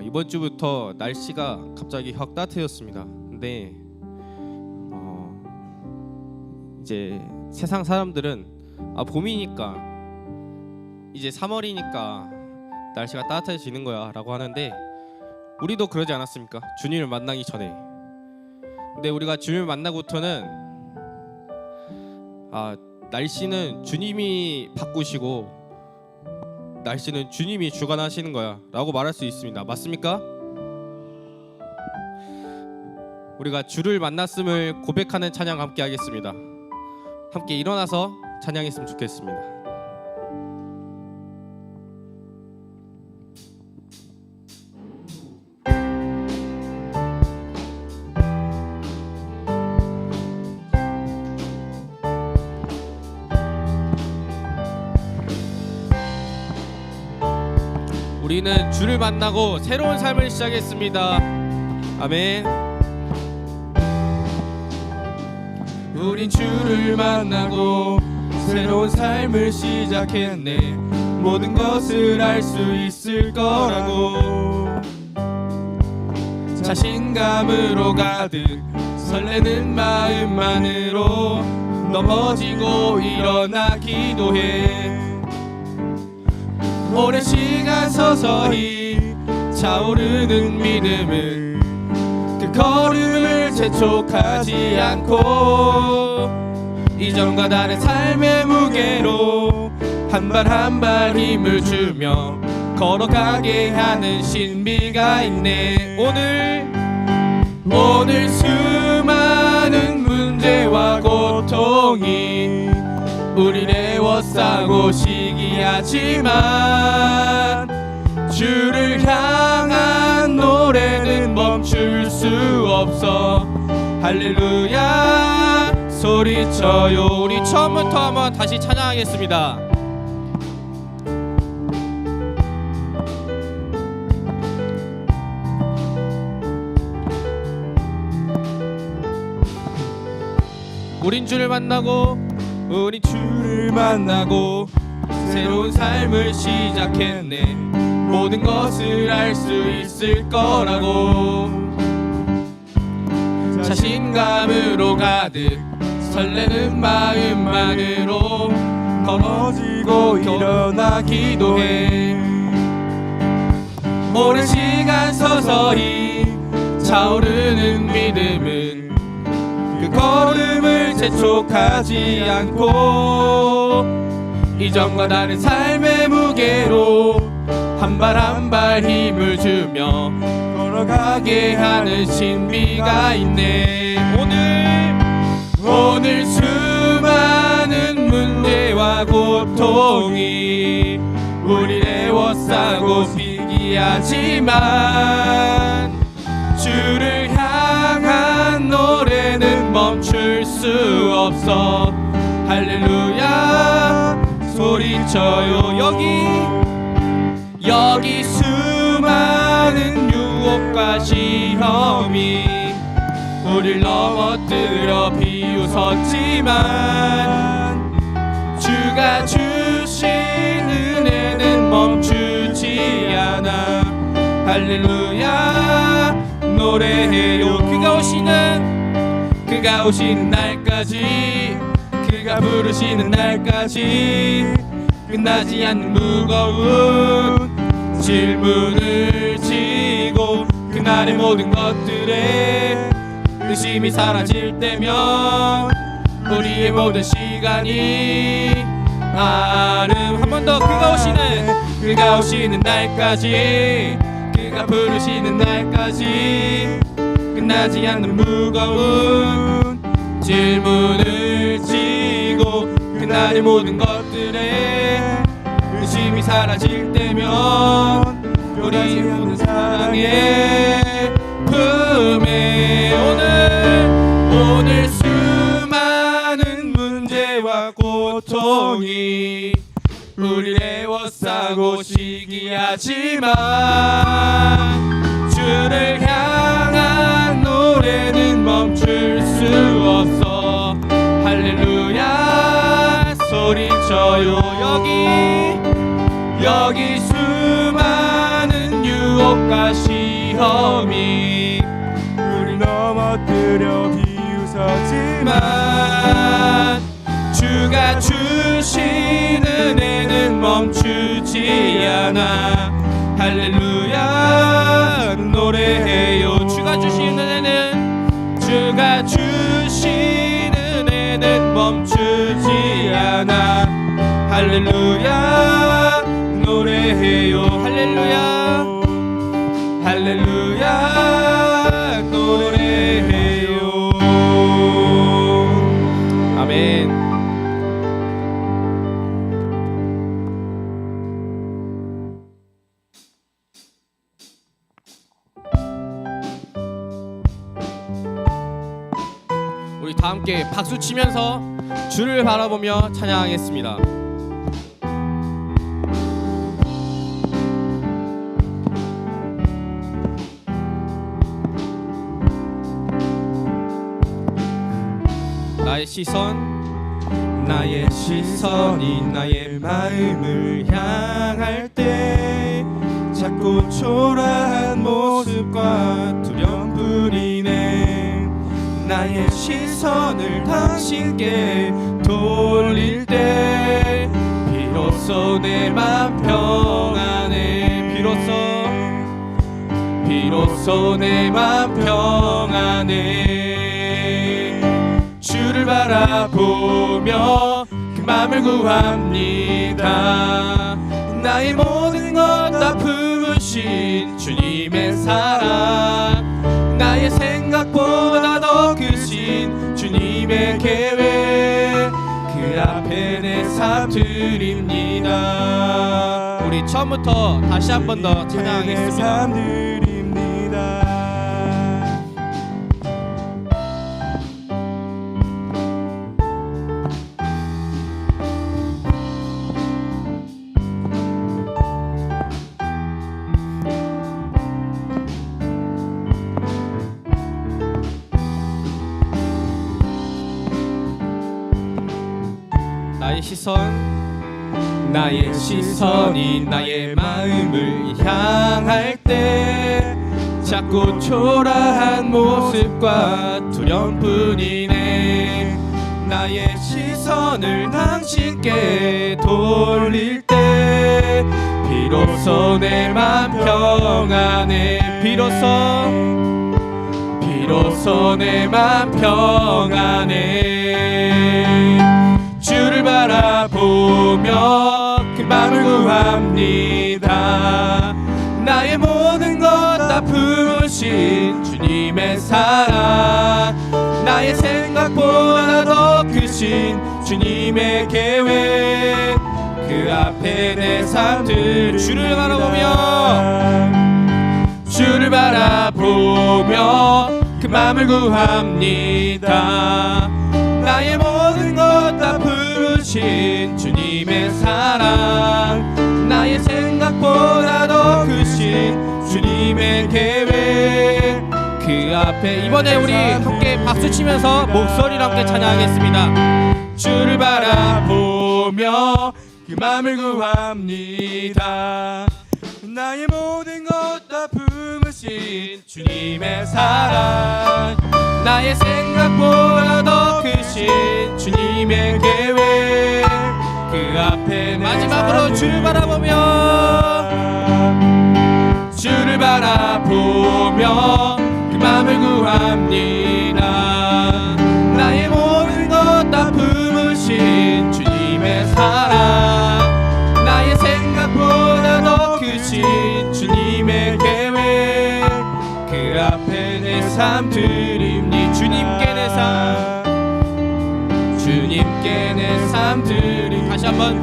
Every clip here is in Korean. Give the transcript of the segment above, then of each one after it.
이번 주부터 날씨가 갑자기 확 따뜻해졌습니다. 근데 이제 세상 사람들은 봄이니까 이제 3월이니까 날씨가 따뜻해지는 거야 라고 하는데, 우리도 그러지 않았습니까? 주님을 만나기 전에. 근데 우리가 주님을 만나고부터는 날씨는 주님이 바꾸시고 날씨는 주님이 주관하시는 거야 라고 말할 수 있습니다. 맞습니까? 우리가 주를 만났음을 고백하는 찬양 함께 하겠습니다. 함께 일어나서 찬양했으면 좋겠습니다. 우리는 주를 만나고 새로운 삶을 시작했습니다. 아멘. 우린 주를 만나고 새로운 삶을 시작했네. 모든 것을 알 수 있을 거라고 자신감으로 가득 설레는 마음만으로 넘어지고 일어나 기도해. 오랜 시간 서서히 차오르는 믿음은 그 걸음을 재촉하지 않고 이전과 다른 삶의 무게로 한 발 한 발 힘을 주며 걸어가게 하는 신비가 있네. 오늘 수많은 문제와 고통이 우릴 애워싸고 시기하지만 주를 향한 노래는 멈출 수 없어. 할렐루야 소리쳐요. 우리 처음부터 한번 다시 찬양하겠습니다. 우린 주를 만나고 새로운 삶을 시작했네. 모든 것을 알 수 있을 거라고 자신감으로 가득 설레는 마음만으로 넘어지고 일어나 기도해. 오랜 시간 서서히 차오르는 믿음은 그 걸음을 재촉하지 않고 이전과 다른 삶의 무게로 한 발 한 발 힘을 주며 걸어가게 하는 신비가 있네. 오늘 수많은 문제와 고통이 우릴 애워싸고 비기하지만 주를 향한 노래는 멈출 수 없어. 할렐루야 소리쳐요. 여기 수많은 유혹과 시험이 우릴 넘어뜨려 비웃었지만 주가 주신 은혜는 멈추지 않아. 할렐루야 노래해요. 그가 오시는 날까지, 그가 부르시는 날까지 끝나지 않는 무거운 질문을 지고 그날의 모든 것들에 의심이 사라질 때면 우리의 모든 시간이 한 번 더. 그가 오시는 날까지, 그가 부르시는 날까지 끝나지 않는 무거운 질문을 지고 그날의 모든 것들에 의심이 사라질 때면 우리 모든 사랑의 품에 오늘 수많은 문제와 고통이 우릴 애워싸고 시기하지만 주를 향한 노래는 멈출 수 없어. 할렐루야 소리쳐요. 여기 수많은 유혹과 시험이 우리 넘어뜨려 비웃었지만 주가 주신 은혜는 멈추지 않아. 할렐루야 노래해요. 주가 주신 은혜는 멈추지 않아. 할렐루야 노래해요. 할렐루야 할렐루야 노래해요. 아멘. 우리 다 함께 박수 치면서 주를 바라보며 찬양하겠습니다. 나의 시선이 나의 마음을 향할 때 자꾸 초라한 모습과 두려움뿐이네. 나의 시선을 당신께 돌릴 때 비로소 내 맘 평안해. 비로소 내 맘 평안해. 주를 바라보며 그 맘을 구합니다. 나의 모든 것 다 품으신 주님의 사랑, 나의 생각보다 더 크신 주님의 계획, 그 앞에 내 삶 드립니다. 우리 처음부터 다시 한 번 더 찬양하겠습니다. 나의 시선이 나의 마음을 향할 때 자꾸 초라한 모습과 두려움뿐이네. 나의 시선을 당신께 돌릴 때 비로소 내 맘 평안해. 비로소 내 맘 평안해. 주를 바라보며 그 맘을 구합니다. 나의 모든 것 다 품으신 주님의 사랑, 나의 생각보다 더 크신 주님의 계획, 그 앞에 내 삶들. 주를 바라보며 그 맘을 구합니다. 나의 모든 것 다 부르신 주님의 사랑, 나의 생각보다 더 크신 주님의 계획, 그 앞에. 이번에 우리 함께 박수 치면서 목소리로 함께 찬양하겠습니다. 주를 바라보며 그 맘을 구합니다. 나의 모든 것 다 품으신 주님의 사랑, 나의 생각보다 더 크신 주님의 계획, 그 앞에. 마지막으로 주를 바라보며 그 맘을 구합니다. 나의 모든 것 다 품으신 주님의 사랑, 나의 생각보다 더 크신 주님의 계획, 그 앞에 내 삶 드립니. 주님께 내 삶 드립니. 다시 한번.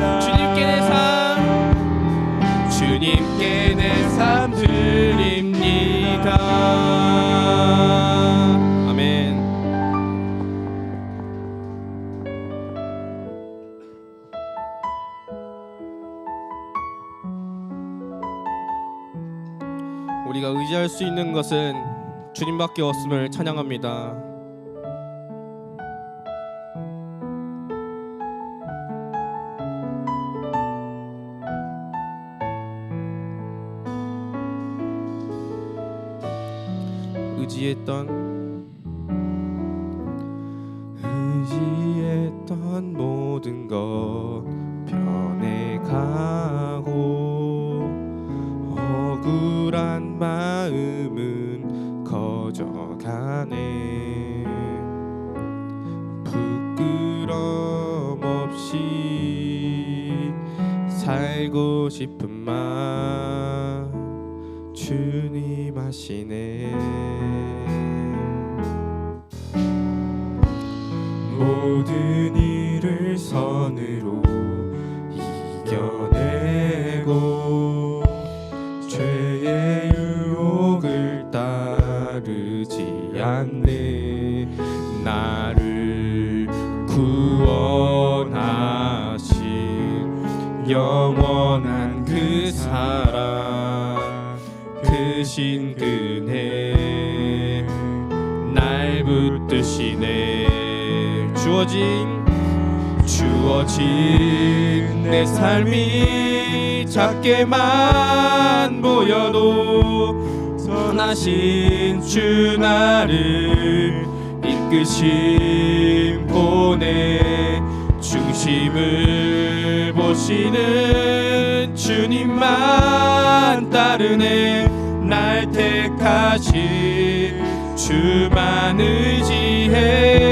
주님께 내 삶 드립니다. 아멘. 우리가 의지할 수 있는 것은 주님밖에 없음을 찬양합니다. 의지했던 모든 것 변해가고 억울한 마음은 커져가네. 부끄럼 없이 살고 싶은 맘 주님 하시네. 모든 일을 선으로 이겨내고 죄의 유혹을 따르지 않네. 나를 구원하신 영원한 그 사랑 크신 그네 날 붙드시네. 주어진 내 삶이 작게만 보여도 선하신 주 나를 이끄심 보내. 중심을 보시는 주님만 따르네. 날 택하신 주만 의지해.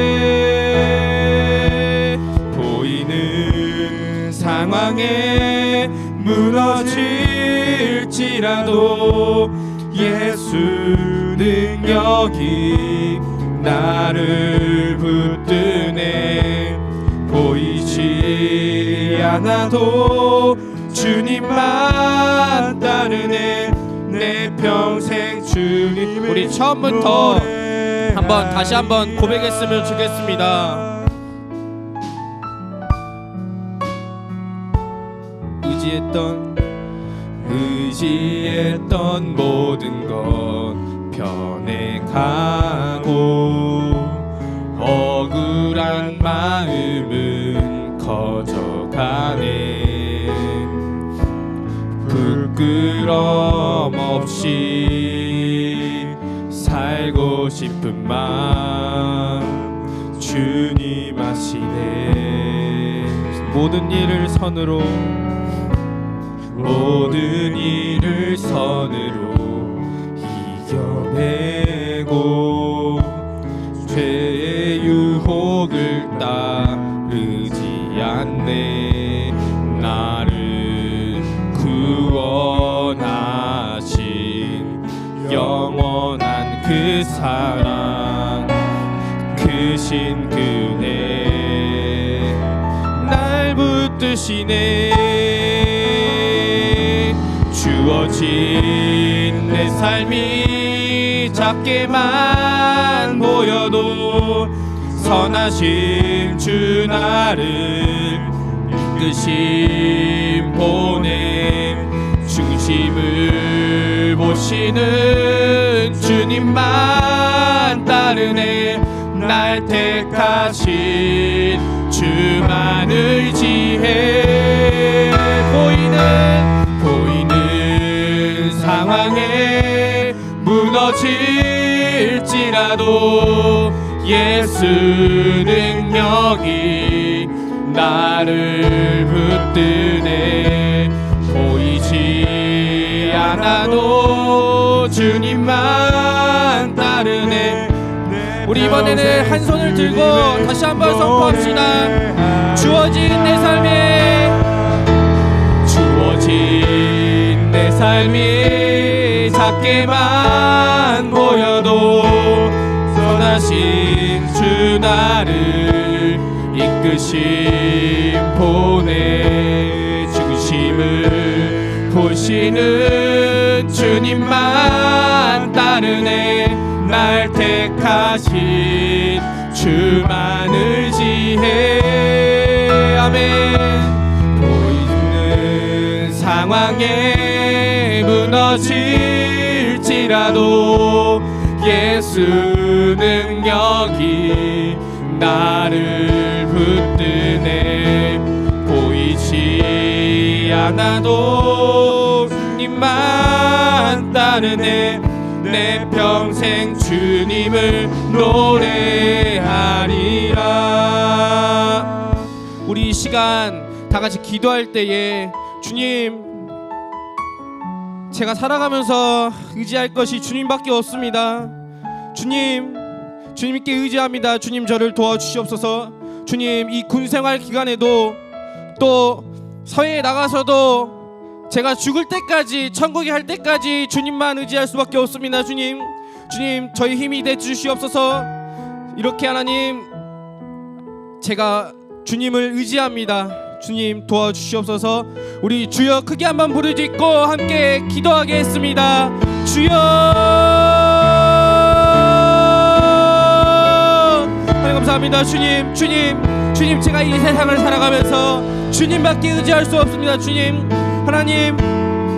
보이는 상황에 무너질지라도 예수 능력이 나를 붙드네. 보이지 않아도 주님만 따르네. 내 평생 주님. 우리 처음부터 한번 다시 한번 고백했으면 좋겠습니다. 의지했던 모든 것 변해가고 억울한 마음은 커져가네. 부끄럼 없이 살고 싶은 마음 주님 하시네. 모든 일을 선으로 이겨내고 죄의 유혹을 따르지 않네. 나를 구원하신 영원한 그 사랑 크신 그네 날 붙드시네. 주어진 내 삶이 작게만 보여도 선하신 주 나를 이끄심 보내. 중심을 보시는 주님만 따르네. 날 택하신 주만 의지해. 보이는 상황에 무너질지라도 예수 능력이 나를 붙드네. 보이지 않아도 주님만 따르네. 우리 이번에는 한 손을 들고 다시 한번 선포합시다. 주어진 내 삶이 작게만 보여도 선하신 주 나를 이끄심 보내. 중심을 보시는 주님만 따르네. 날 택하신 주만 의지해. 아멘. 보이는 상황에 무너질지라도 예수 능력이 나를 붙드네. 보이지 않아도 주님만 따르네. 내 평생 주님을 노래하리라. 우리 이 시간 다 같이 기도할 때에 주님, 제가 살아가면서 의지할 것이 주님밖에 없습니다. 주님, 주님께 의지합니다. 주님, 저를 도와주시옵소서. 주님, 이 군생활 기간에도 또 사회에 나가서도 제가 죽을 때까지, 천국에 갈 때까지 주님만 의지할 수밖에 없습니다. 주님, 주님, 저희 힘이 돼 주시옵소서. 이렇게 하나님, 제가 주님을 의지합니다. 주님, 도와주시옵소서. 우리 주여 크게 한번 부르짖고 함께 기도하겠습니다. 주여, 하나님 감사합니다. 주님, 주님, 제가 이 세상을 살아가면서 주님밖에 의지할 수 없습니다. 주님, 하나님,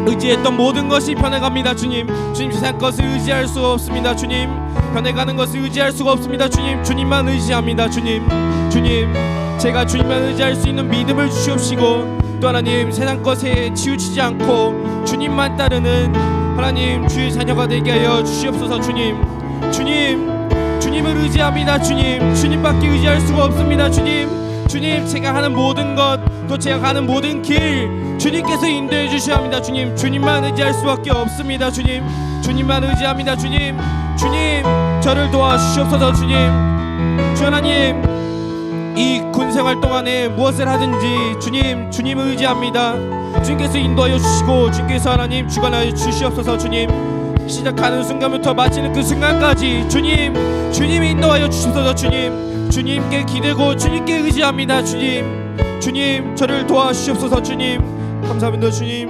의지했던 모든 것이 변해갑니다. 주님, 세상 것을 의지할 수 없습니다. 주님, 변해가는 것을 의지할 수가 없습니다. 주님, 주님만 의지합니다. 주님, 제가 주님만 의지할 수 있는 믿음을 주시옵시고, 또 하나님, 세상 것에 치우치지 않고 주님만 따르는 하나님 주의 자녀가 되게 하여 주시옵소서. 주님을 의지합니다. 주님밖에 의지할 수가 없습니다. 주님, 제가 하는 모든 것, 또 제가 가는 모든 길 주님께서 인도해 주셔야 합니다. 주님만 의지할 수밖에 없습니다. 주님만 의지합니다. 주님, 저를 도와주시옵소서. 주 하나님, 이 군생활 동안에 무엇을 하든지 주님을 의지합니다. 주님께서 인도하여 주시고, 주님께서 하나님 주관하여 주시옵소서. 시작하는 순간부터 마치는 그 순간까지 주님이 인도하여 주시옵소서. 주님께 기대고 주님께 의지합니다. 주님, 저를 도와주시옵소서. 감사합니다. 주님.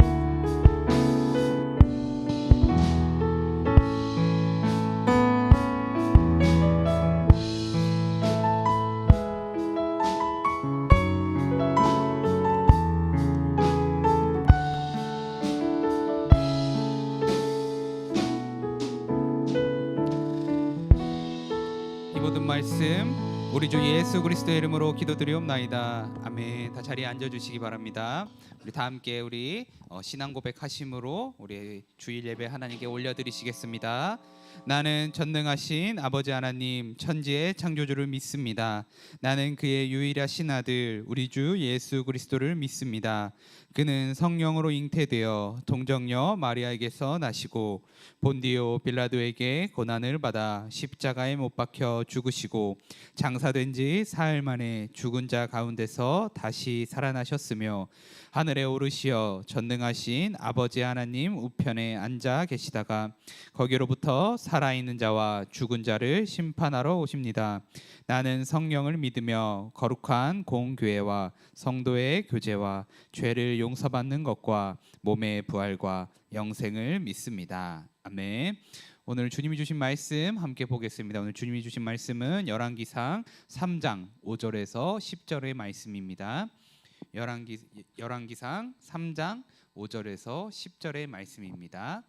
이 모든 말씀 우리 주 예수 그리스도의 이름으로 기도드리옵나이다. 아멘. 다 자리에 앉아주시기 바랍니다. 우리 다 함께 우리 신앙 고백하심으로 우리 주일 예배 하나님께 올려드리시겠습니다. 나는 전능하신 아버지 하나님, 천지의 창조주를 믿습니다. 나는 그의 유일하신 아들 우리 주 예수 그리스도를 믿습니다. 그는 성령으로 잉태되어 동정녀 마리아에게서 나시고 본디오 빌라도에게 고난을 받아 십자가에 못 박혀 죽으시고 장사된 지 사흘 만에 죽은 자 가운데서 다시 살아나셨으며 하늘에 오르시어 전능하신 아버지 하나님 우편에 앉아 계시다가 거기로부터 살아있는 자와 죽은 자를 심판하러 오십니다. 나는 성령을 믿으며 거룩한 공교회와 성도의 교제와 죄를 용서받는 것과 몸의 부활과 영생을 믿습니다. 아멘. 오늘 주님이 주신 말씀 함께 보겠습니다. 오늘 주님이 주신 말씀은 열왕기상 3장 5절에서 10절의 말씀입니다. 열왕기상 3장 5절에서 10절의 말씀입니다.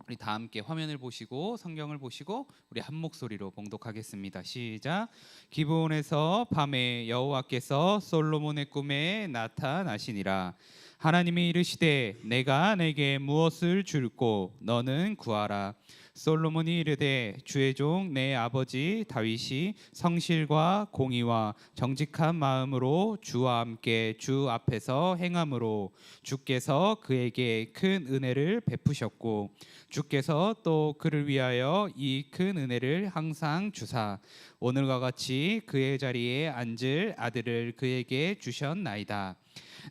우리 다 함께 화면을 보시고 성경을 보시고 우리 한 목소리로 봉독하겠습니다. 시작. 기브온에서 밤에 여호와께서 솔로몬의 꿈에 나타나시니라. 하나님이 이르시되 내가 내게 무엇을 줄꼬 너는 구하라. 솔로몬이 이르되 주의 종 내 아버지 다윗이 성실과 공의와 정직한 마음으로 주와 함께 주 앞에서 행함으로 주께서 그에게 큰 은혜를 베푸셨고 주께서 또 그를 위하여 이 큰 은혜를 항상 주사 오늘과 같이 그의 자리에 앉을 아들을 그에게 주셨나이다.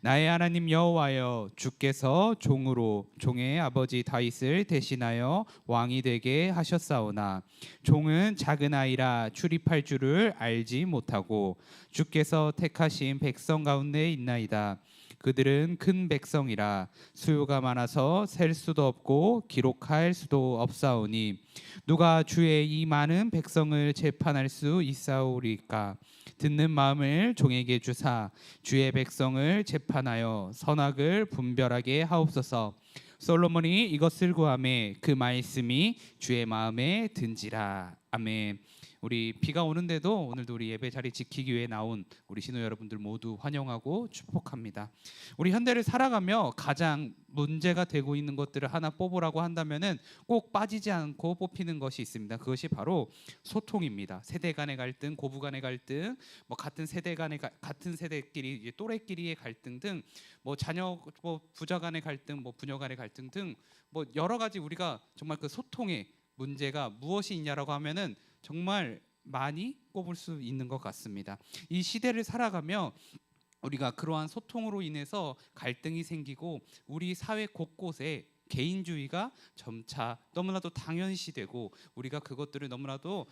나의 하나님 여호와여, 주께서 종으로 종의 아버지 다윗을 대신하여 왕이 되게 하셨사오나 종은 작은 아이라 출입할 줄을 알지 못하고 주께서 택하신 백성 가운데 있나이다. 그들은 큰 백성이라 수요가 많아서 셀 수도 없고 기록할 수도 없사오니 누가 주의 이 많은 백성을 재판할 수 있사오리까? 듣는 마음을 종에게 주사 주의 백성을 재판하여 선악을 분별하게 하옵소서. 솔로몬이 이것을 구하매 그 말씀이 주의 마음에 든지라. 아멘. 우리 비가 오는데도 오늘도 우리 예배 자리 지키기 위해 나온 우리 신호 여러분들 모두 환영하고 축복합니다. 우리 현대를 살아가며 가장 문제가 되고 있는 것들을 하나 뽑으라고 한다면은 꼭 빠지지 않고 뽑히는 것이 있습니다. 그것이 바로 소통입니다. 세대 간의 갈등, 고부 간의 갈등, 뭐 같은 세대 간의 같은 세대끼리 이제 또래끼리의 갈등 등, 뭐 자녀 뭐 부자 간의 갈등, 뭐 부녀 간의 갈등 등 뭐 여러 가지 우리가 정말 그 소통의 문제가 무엇이 있냐라고 하면은 정말 많이 꼽을 수 있는 것 같습니다. 이 시대를 살아가며 우리가 그러한 소통으로 인해서 갈등이 생기고 우리 사회 곳곳에 개인주의가 점차 너무나도 당연시되고 우리가 그것들을 너무나도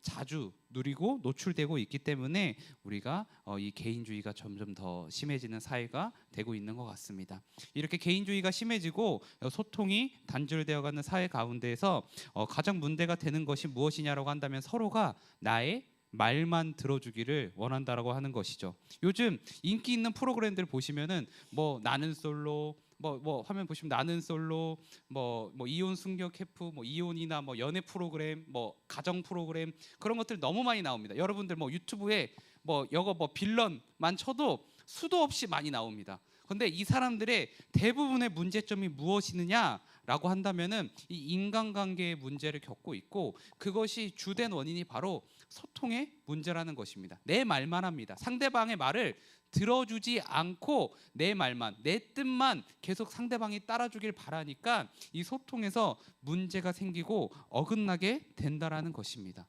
자주 누리고 노출되고 있기 때문에 우리가 이 개인주의가 점점 더 심해지는 사회가 되고 있는 것 같습니다. 이렇게 개인주의가 심해지고 소통이 단절되어가는 사회 가운데에서 가장 문제가 되는 것이 무엇이냐라고 한다면 서로가 나의 말만 들어주기를 원한다라고 하는 것이죠. 요즘 인기 있는 프로그램들 보시면은 뭐 나는 솔로, 뭐 화면 보시면 나는 솔로, 뭐 이혼 순교 캠프, 뭐 이혼이나 뭐 연애 프로그램, 뭐 가정 프로그램 그런 것들 너무 많이 나옵니다. 여러분들 뭐 유튜브에 뭐 이거 뭐 빌런만 쳐도 수도 없이 많이 나옵니다. 근데 이 사람들의 대부분의 문제점이 무엇이느냐라고 한다면은 이 인간관계의 문제를 겪고 있고 그것이 주된 원인이 바로 소통의 문제라는 것입니다. 내 말만 합니다. 상대방의 말을 들어주지 않고 내 말만, 내 뜻만 계속 상대방이 따라주길 바라니까 이 소통에서 문제가 생기고 어긋나게 된다라는 것입니다.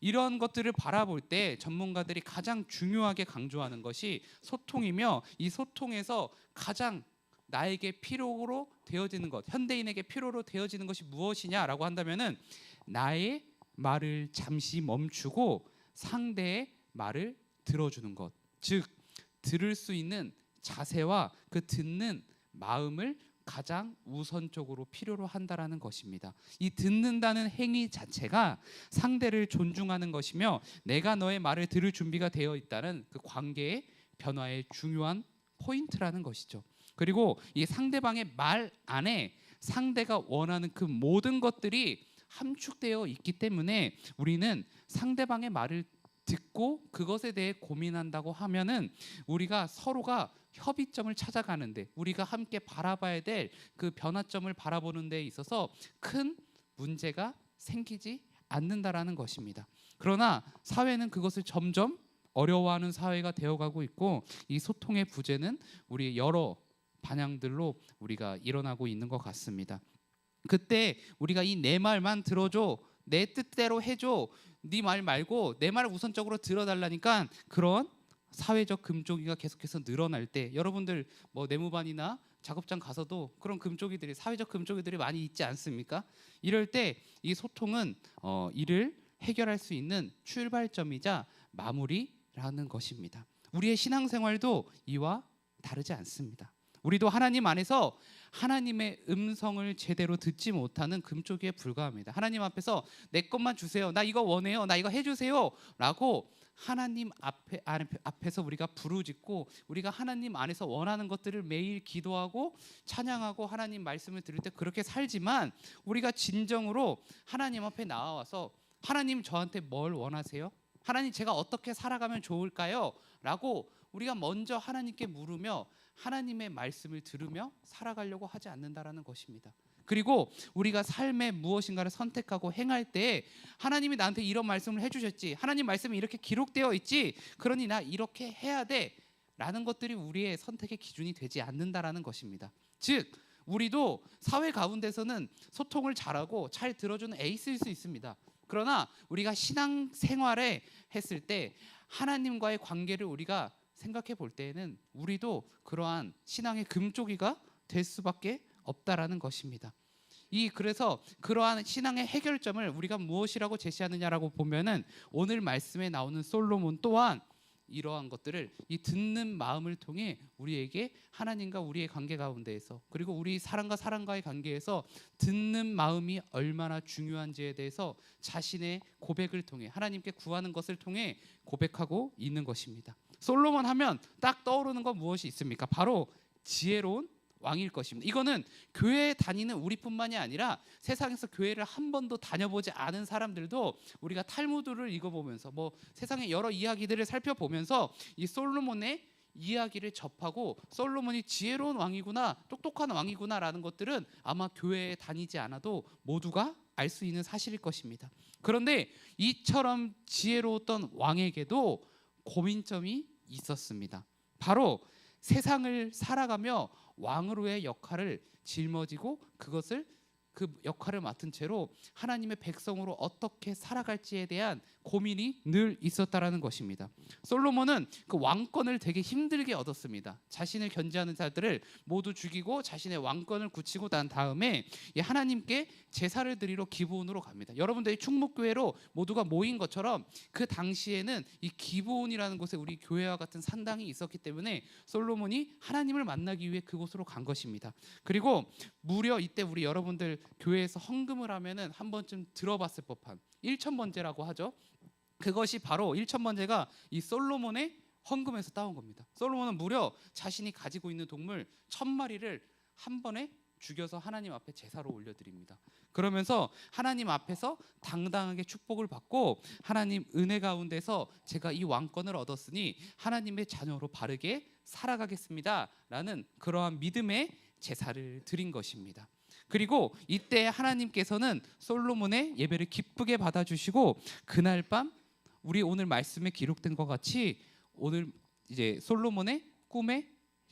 이런 것들을 바라볼 때 전문가들이 가장 중요하게 강조하는 것이 소통이며 이 소통에서 가장 나에게 필요로 되어지는 것, 현대인에게 필요로 되어지는 것이 무엇이냐라고 한다면은 나의 말을 잠시 멈추고 상대의 말을 들어주는 것, 즉 들을 수 있는 자세와 그 듣는 마음을 가장 우선적으로 필요로 한다라는 것입니다. 이 듣는다는 행위 자체가 상대를 존중하는 것이며 내가 너의 말을 들을 준비가 되어 있다는 그 관계의 변화의 중요한 포인트라는 것이죠. 그리고 이 상대방의 말 안에 상대가 원하는 그 모든 것들이 함축되어 있기 때문에 우리는 상대방의 말을 듣고 그것에 대해 고민한다고 하면은 우리가 서로가 협의점을 찾아가는데 우리가 함께 바라봐야 될 그 변화점을 바라보는 데 있어서 큰 문제가 생기지 않는다라는 것입니다. 그러나 사회는 그것을 점점 어려워하는 사회가 되어가고 있고 이 소통의 부재는 우리 여러 방향들로 우리가 일어나고 있는 것 같습니다. 그때 우리가 이 내 말만 들어줘, 내 뜻대로 해줘, 네 말 말고 내 말을 우선적으로 들어달라니까 그런 사회적 금쪽이가 계속해서 늘어날 때 여러분들 뭐 내무반이나 작업장 가서도 그런 금쪽이들이 사회적 금쪽이들이 많이 있지 않습니까? 이럴 때 이 소통은 이를 해결할 수 있는 출발점이자 마무리라는 것입니다. 우리의 신앙생활도 이와 다르지 않습니다. 우리도 하나님 안에서 하나님의 음성을 제대로 듣지 못하는 금쪽이에 불과합니다. 하나님 앞에서 내 것만 주세요. 나 이거 원해요. 나 이거 해주세요. 라고 하나님 앞에서 우리가 부르짖고 우리가 하나님 안에서 원하는 것들을 매일 기도하고 찬양하고 하나님 말씀을 들을 때 그렇게 살지만 우리가 진정으로 하나님 앞에 나와서 하나님 저한테 뭘 원하세요? 하나님 제가 어떻게 살아가면 좋을까요? 라고 우리가 먼저 하나님께 물으며 하나님의 말씀을 들으며 살아가려고 하지 않는다라는 것입니다. 그리고 우리가 삶에 무엇인가를 선택하고 행할 때 하나님이 나한테 이런 말씀을 해주셨지, 하나님 말씀이 이렇게 기록되어 있지, 그러니 나 이렇게 해야 돼 라는 것들이 우리의 선택의 기준이 되지 않는다라는 것입니다. 즉 우리도 사회 가운데서는 소통을 잘하고 잘 들어주는 에이스일 수 있습니다. 그러나 우리가 신앙생활에 했을 때 하나님과의 관계를 우리가 생각해 볼 때에는 우리도 그러한 신앙의 금쪽이가 될 수밖에 없다라는 것입니다. 그래서 그러한 신앙의 해결점을 우리가 무엇이라고 제시하느냐라고 보면은 오늘 말씀에 나오는 솔로몬 또한 이러한 것들을 이 듣는 마음을 통해 우리에게 하나님과 우리의 관계 가운데에서 그리고 우리 사람과 사람과의 관계에서 듣는 마음이 얼마나 중요한지에 대해서 자신의 고백을 통해 하나님께 구하는 것을 통해 고백하고 있는 것입니다. 솔로몬 하면 딱 떠오르는 건 무엇이 있습니까? 바로 지혜로운 왕일 것입니다. 이거는 교회에 다니는 우리뿐만이 아니라 세상에서 교회를 한 번도 다녀보지 않은 사람들도 우리가 탈무드를 읽어보면서 뭐 세상의 여러 이야기들을 살펴보면서 이 솔로몬의 이야기를 접하고 솔로몬이 지혜로운 왕이구나, 똑똑한 왕이구나라는 것들은 아마 교회에 다니지 않아도 모두가 알 수 있는 사실일 것입니다. 그런데 이처럼 지혜로웠던 왕에게도 고민점이 있었습니다. 바로 세상을 살아가며 왕으로의 역할을 짊어지고 그것을 그 역할을 맡은 채로 하나님의 백성으로 어떻게 살아갈지에 대한 고민이 늘 있었다라는 것입니다. 솔로몬은 그 왕권을 되게 힘들게 얻었습니다. 자신을 견제하는 자들을 모두 죽이고 자신의 왕권을 굳히고 난 다음에 이 하나님께 제사를 드리러 기브온으로 갑니다. 여러분들이 충목교회로 모두가 모인 것처럼 그 당시에는 이 기브온이라는 곳에 우리 교회와 같은 산당이 있었기 때문에 솔로몬이 하나님을 만나기 위해 그곳으로 간 것입니다. 그리고 무려 이때 우리 여러분들 교회에서 헌금을 하면은 한 번쯤 들어봤을 법한 1,000번제라고 하죠. 그것이 바로 1,000번제가 이 솔로몬의 헌금에서 따온 겁니다. 솔로몬은 무려 자신이 가지고 있는 동물 1,000마리를 한 번에 죽여서 하나님 앞에 제사로 올려드립니다. 그러면서 하나님 앞에서 당당하게 축복을 받고 하나님 은혜 가운데서 제가 이 왕권을 얻었으니 하나님의 자녀로 바르게 살아가겠습니다 라는 그러한 믿음의 제사를 드린 것입니다. 그리고 이때 하나님께서는 솔로몬의 예배를 기쁘게 받아주시고 그날 밤 우리 오늘 말씀에 기록된 것 같이 오늘 이제 솔로몬의 꿈에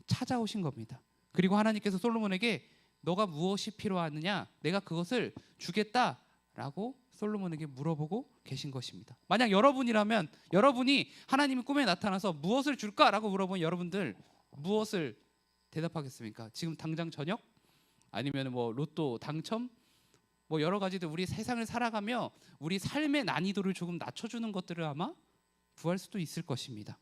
찾아오신 겁니다. 그리고 하나님께서 솔로몬에게 너가 무엇이 필요하느냐, 내가 그것을 주겠다라고 솔로몬에게 물어보고 계신 것입니다. 만약 여러분이라면 여러분이 하나님의 꿈에 나타나서 무엇을 줄까라고 물어보면 여러분들 무엇을 대답하겠습니까? 지금 당장 저녁? 아니면 뭐 로또 당첨? 뭐 여러 가지들 우리 세상을 살아가며 우리 삶의 난이도를 조금 낮춰주는 것들을 아마 구할 수도 있을 것입니다.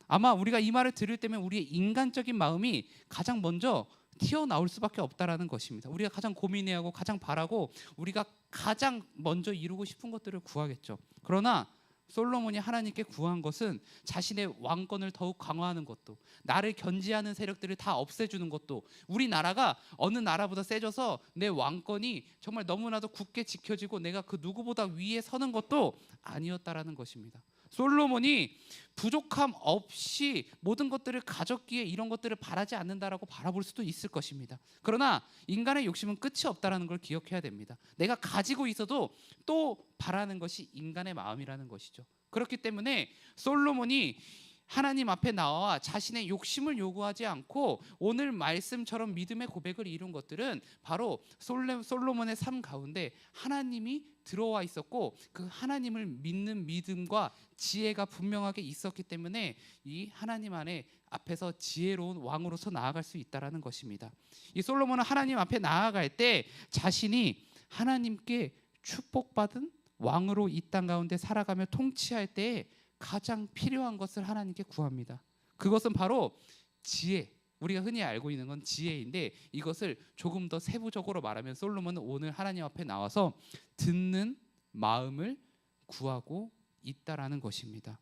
아마 우리가 이 말을 들을 때면 우리의 인간적인 마음이 가장 먼저 튀어나올 수밖에 없다라는 것입니다. 우리가 가장 고민해야 하고 가장 바라고 우리가 가장 먼저 이루고 싶은 것들을 구하겠죠. 그러나 솔로몬이 하나님께 구한 것은 자신의 왕권을 더욱 강화하는 것도, 나를 견제하는 세력들을 다 없애주는 것도, 우리나라가 어느 나라보다 세져서 내 왕권이 정말 너무나도 굳게 지켜지고 내가 그 누구보다 위에 서는 것도 아니었다라는 것입니다. 솔로몬이 부족함 없이 모든 것들을 가졌기에 이런 것들을 바라지 않는다라고 바라볼 수도 있을 것입니다. 그러나 인간의 욕심은 끝이 없다라는 걸 기억해야 됩니다. 내가 가지고 있어도 또 바라는 것이 인간의 마음이라는 것이죠. 그렇기 때문에 솔로몬이 하나님 앞에 나와 자신의 욕심을 요구하지 않고 오늘 말씀처럼 믿음의 고백을 이룬 것들은 바로 솔로몬의 삶 가운데 하나님이 들어와 있었고 그 하나님을 믿는 믿음과 지혜가 분명하게 있었기 때문에 이 하나님 안에 앞에서 지혜로운 왕으로서 나아갈 수 있다라는 것입니다. 이 솔로몬은 하나님 앞에 나아갈 때 자신이 하나님께 축복받은 왕으로 이 땅 가운데 살아가며 통치할 때 가장 필요한 것을 하나님께 구합니다. 그것은 바로 지혜. 우리가 흔히 알고 있는 건 지혜인데 이것을 조금 더 세부적으로 말하면 솔로몬은 오늘 하나님 앞에 나와서 듣는 마음을 구하고 있다라는 것입니다.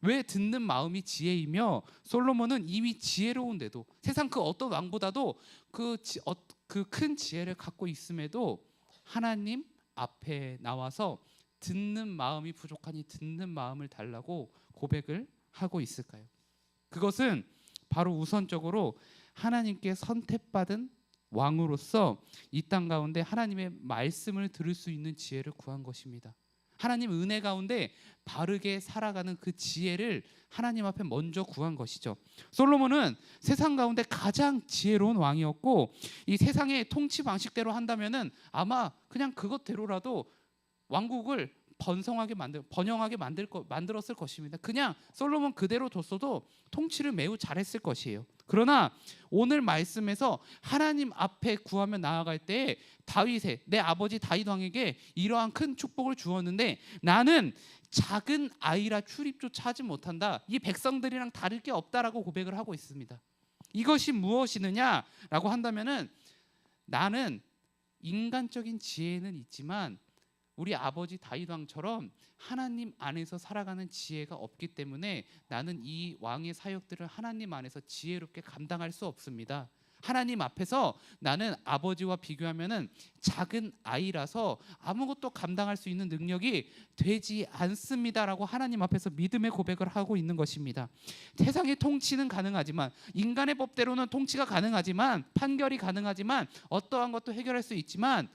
왜 듣는 마음이 지혜이며 솔로몬은 이미 지혜로운데도 세상 그 어떤 왕보다도 그 큰 지혜를 갖고 있음에도 하나님 앞에 나와서 듣는 마음이 부족하니 듣는 마음을 달라고 고백을 하고 있을까요? 그것은 바로 우선적으로 하나님께 선택받은 왕으로서 이 땅 가운데 하나님의 말씀을 들을 수 있는 지혜를 구한 것입니다. 하나님 은혜 가운데 바르게 살아가는 그 지혜를 하나님 앞에 먼저 구한 것이죠. 솔로몬은 세상 가운데 가장 지혜로운 왕이었고 이 세상의 통치 방식대로 한다면은 아마 그냥 그것대로라도 왕국을 번영하게 만들었을 것입니다. 그냥 솔로몬 그대로 뒀어도 통치를 매우 잘했을 것이에요. 그러나 오늘 말씀에서 하나님 앞에 구하며 나아갈 때 다윗의 내 아버지 다윗 왕에게 이러한 큰 축복을 주었는데 나는 작은 아이라 출입조차 하지 못한다. 이 백성들이랑 다를 게 없다라고 고백을 하고 있습니다. 이것이 무엇이느냐라고 한다면은 나는 인간적인 지혜는 있지만 우리 아버지 다윗 왕처럼 하나님 안에서 살아가는 지혜가 없기 때문에 나는 이 왕의 사역들을 하나님 안에서 지혜롭게 감당할 수 없습니다. 하나님 앞에서 나는 아버지와 비교하면은 작은 아이라서 아무것도 감당할 수 있는 능력이 되지 않습니다라고 하나님 앞에서 믿음의 고백을 하고 있는 것입니다. 세상의 통치는 가능하지만, 인간의 법대로는 통치가 가능하지만, 판결이 가능하지만, 어떠한 것도 해결할 수 있지만,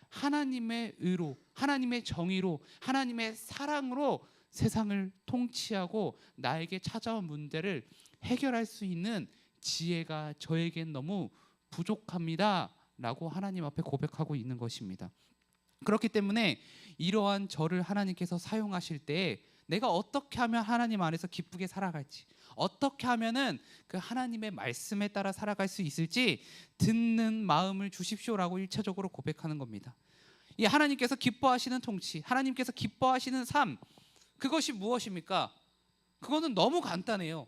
하나님의 의로, 하나님의 정의로, 하나님의 사랑으로 세상을 통치하고 나에게 찾아온 문제를 해결할 수 있는 지혜가 저에겐 너무 부족합니다 라고 하나님 앞에 고백하고 있는 것입니다. 그렇기 때문에 이러한 저를 하나님께서 사용하실 때 내가 어떻게 하면 하나님 안에서 기쁘게 살아갈지, 어떻게 하면은 그 하나님의 말씀에 따라 살아갈 수 있을지 듣는 마음을 주십시오라고 1차적으로 고백하는 겁니다. 이 하나님께서 기뻐하시는 통치, 하나님께서 기뻐하시는 삶, 그것이 무엇입니까? 그거는 너무 간단해요.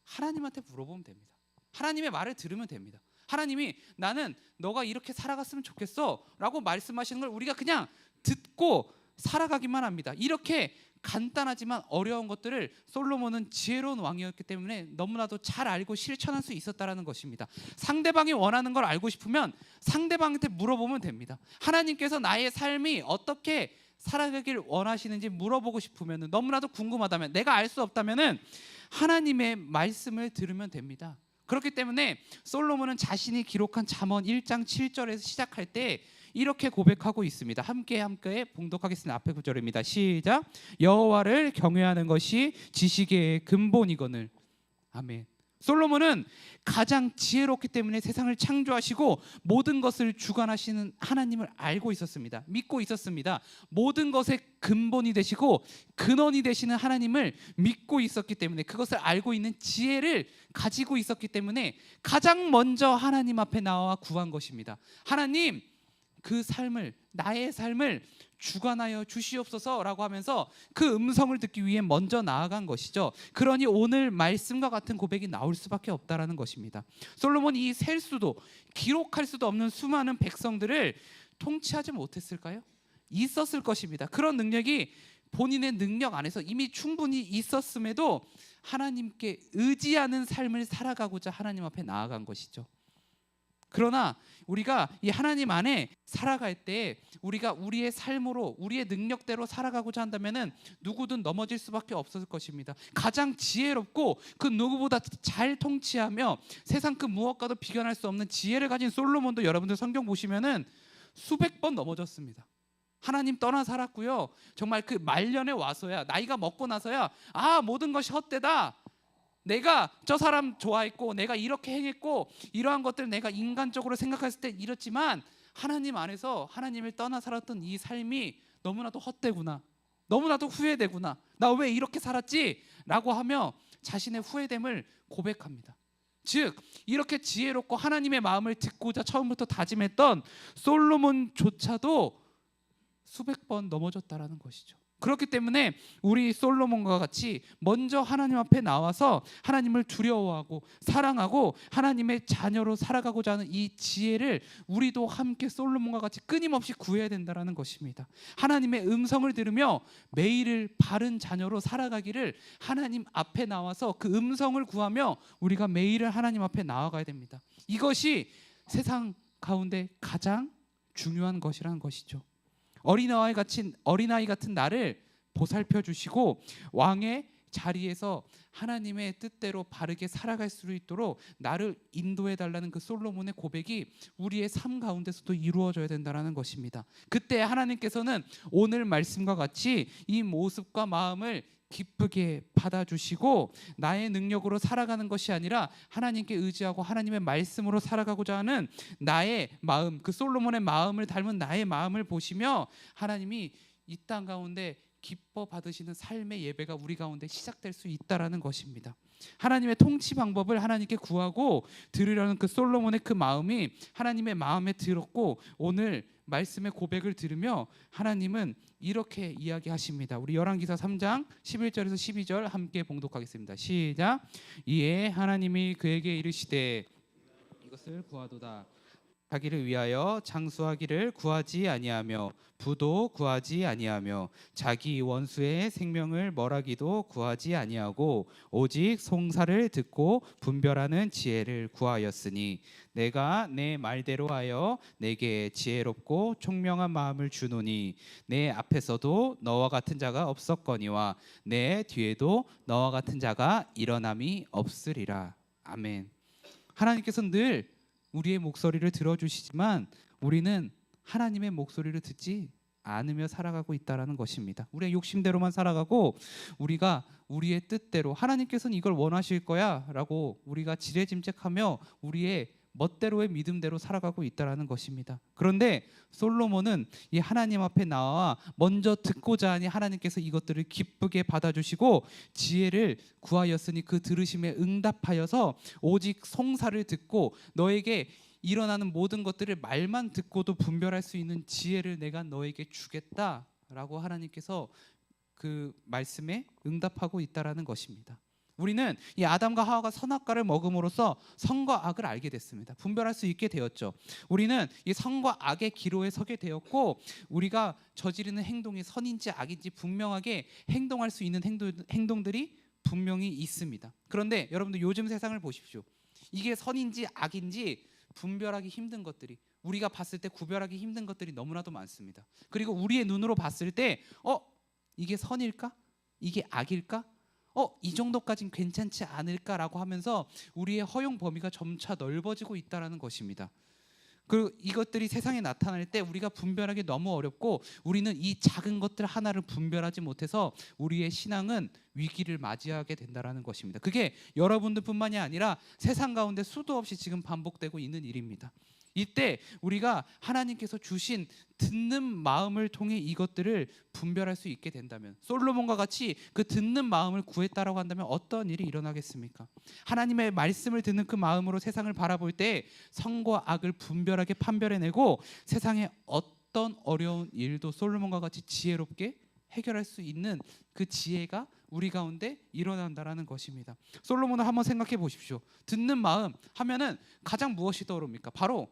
하나님한테 물어보면 됩니다. 하나님의 말을 들으면 됩니다. 하나님이 나는 너가 이렇게 살아갔으면 좋겠어 라고 말씀하시는 걸 우리가 그냥 듣고 살아가기만 합니다. 이렇게 간단하지만 어려운 것들을 솔로몬은 지혜로운 왕이었기 때문에 너무나도 잘 알고 실천할 수 있었다는 것입니다. 상대방이 원하는 걸 알고 싶으면 상대방한테 물어보면 됩니다. 하나님께서 나의 삶이 어떻게 살아가길 원하시는지 물어보고 싶으면, 너무나도 궁금하다면, 내가 알 수 없다면 하나님의 말씀을 들으면 됩니다. 그렇기 때문에 솔로몬은 자신이 기록한 잠언 1장 7절에서 시작할 때 이렇게 고백하고 있습니다. 함께 봉독하겠습니다. 앞에 구절입니다. 시작. 여호와를 경외하는 것이 지식의 근본이거늘. 아멘. 솔로몬은 가장 지혜롭기 때문에 세상을 창조하시고 모든 것을 주관하시는 하나님을 알고 있었습니다. 믿고 있었습니다. 모든 것의 근본이 되시고 근원이 되시는 하나님을 믿고 있었기 때문에, 그것을 알고 있는 지혜를 가지고 있었기 때문에 가장 먼저 하나님 앞에 나와 구한 것입니다. 하나님, 그 삶을, 나의 삶을 주관하여 주시옵소서라고 하면서 그 음성을 듣기 위해 먼저 나아간 것이죠. 그러니 오늘 말씀과 같은 고백이 나올 수밖에 없다라는 것입니다. 솔로몬이 이 셀 수도 기록할 수도 없는 수많은 백성들을 통치하지 못했을까요? 있었을 것입니다. 그런 능력이 본인의 능력 안에서 이미 충분히 있었음에도 하나님께 의지하는 삶을 살아가고자 하나님 앞에 나아간 것이죠. 그러나 우리가 이 하나님 안에 살아갈 때 우리가 우리의 삶으로, 우리의 능력대로 살아가고자 한다면은 누구든 넘어질 수밖에 없을 것입니다. 가장 지혜롭고 그 누구보다 잘 통치하며 세상 그 무엇과도 비견할 수 없는 지혜를 가진 솔로몬도 여러분들 성경 보시면은 수백 번 넘어졌습니다. 하나님 떠나 살았고요. 정말 그 말년에 와서야, 나이가 먹고 나서야 모든 것이 헛되다. 내가 저 사람 좋아했고, 내가 이렇게 행했고, 이러한 것들 내가 인간적으로 생각했을 때 이렇지만 하나님 안에서 하나님을 떠나 살았던 이 삶이 너무나도 헛되구나, 너무나도 후회되구나, 나 왜 이렇게 살았지? 라고 하며 자신의 후회됨을 고백합니다. 즉 이렇게 지혜롭고 하나님의 마음을 듣고자 처음부터 다짐했던 솔로몬조차도 수백 번 넘어졌다라는 것이죠. 그렇기 때문에 우리 솔로몬과 같이 먼저 하나님 앞에 나와서 하나님을 두려워하고 사랑하고 하나님의 자녀로 살아가고자 하는 이 지혜를 우리도 함께 솔로몬과 같이 끊임없이 구해야 된다는 것입니다. 하나님의 음성을 들으며 매일을 바른 자녀로 살아가기를 하나님 앞에 나와서 그 음성을 구하며 우리가 매일을 하나님 앞에 나아가야 됩니다. 이것이 세상 가운데 가장 중요한 것이라는 것이죠. 어린아이 같은 나를 보살펴 주시고 왕의 자리에서 하나님의 뜻대로 바르게 살아갈 수 있도록 나를 인도해 달라는 그 솔로몬의 고백이 우리의 삶 가운데서도 이루어져야 된다는 것입니다. 그때 하나님께서는 오늘 말씀과 같이 이 모습과 마음을 기쁘게 받아주시고 나의 능력으로 살아가는 것이 아니라 하나님께 의지하고 하나님의 말씀으로 살아가고자 하는 나의 마음, 그 솔로몬의 마음을 닮은 나의 마음을 보시며 하나님이 이 땅 가운데 기뻐 받으시는 삶의 예배가 우리 가운데 시작될 수 있다라는 것입니다. 하나님의 통치 방법을 하나님께 구하고 들으려는 그 솔로몬의 그 마음이 하나님의 마음에 들었고, 오늘 말씀의 고백을 들으며 하나님은 이렇게 이야기하십니다. 우리 열왕기사 3장 11절에서 12절 함께 봉독하겠습니다. 시작. 이에 하나님이 그에게 이르시되 이것을 구하도다. 자기를 위하여 장수하기를 구하지 아니하며 부도 구하지 아니하며 자기 원수의 생명을 멸하기도 구하지 아니하고 오직 송사를 듣고 분별하는 지혜를 구하였으니 내가 내 말대로 하여 내게 지혜롭고 총명한 마음을 주노니 내 앞에서도 너와 같은 자가 없었거니와 내 뒤에도 너와 같은 자가 일어남이 없으리라. 아멘. 하나님께서는 늘 우리의 목소리를 들어주시지만 우리는 하나님의 목소리를 듣지 않으며 살아가고 있다라는 것입니다. 우리의 욕심대로만 살아가고 우리가 우리의 뜻대로 하나님께서는 이걸 원하실 거야라고 우리가 지레짐작하며 우리의 멋대로의 믿음대로 살아가고 있다라는 것입니다. 그런데 솔로몬은 이 하나님 앞에 나와 먼저 듣고자 하니 하나님께서 이것들을 기쁘게 받아주시고 지혜를 구하였으니 그 들으심에 응답하여서 오직 송사를 듣고 너에게 일어나는 모든 것들을 말만 듣고도 분별할 수 있는 지혜를 내가 너에게 주겠다라고 하나님께서 그 말씀에 응답하고 있다라는 것입니다. 우리는 이 아담과 하와가 선악과를 먹음으로써 선과 악을 알게 됐습니다. 분별할 수 있게 되었죠. 우리는 이 선과 악의 기로에 서게 되었고 우리가 저지르는 행동이 선인지 악인지 분명하게 행동할 수 있는 행동들이 분명히 있습니다. 그런데 여러분들 요즘 세상을 보십시오. 이게 선인지 악인지 분별하기 힘든 것들이 우리가 봤을 때 구별하기 힘든 것들이 너무나도 많습니다. 그리고 우리의 눈으로 봤을 때 이게 선일까? 이게 악일까? 이 정도까진 괜찮지 않을까라고 하면서 우리의 허용 범위가 점차 넓어지고 있다라는 것입니다. 그리고 이것들이 세상에 나타날 때 우리가 분별하기 너무 어렵고 우리는 이 작은 것들 하나를 분별하지 못해서 우리의 신앙은 위기를 맞이하게 된다라는 것입니다. 그게 여러분들뿐만이 아니라 세상 가운데 수도 없이 지금 반복되고 있는 일입니다. 이때 우리가 하나님께서 주신 듣는 마음을 통해 이것들을 분별할 수 있게 된다면 솔로몬과 같이 그 듣는 마음을 구했다라고 한다면 어떤 일이 일어나겠습니까? 하나님의 말씀을 듣는 그 마음으로 세상을 바라볼 때 선과 악을 분별하게 판별해내고 세상의 어떤 어려운 일도 솔로몬과 같이 지혜롭게 해결할 수 있는 그 지혜가 우리 가운데 일어난다라는 것입니다. 솔로몬을 한번 생각해 보십시오. 듣는 마음 하면은 가장 무엇이 떠오릅니까? 바로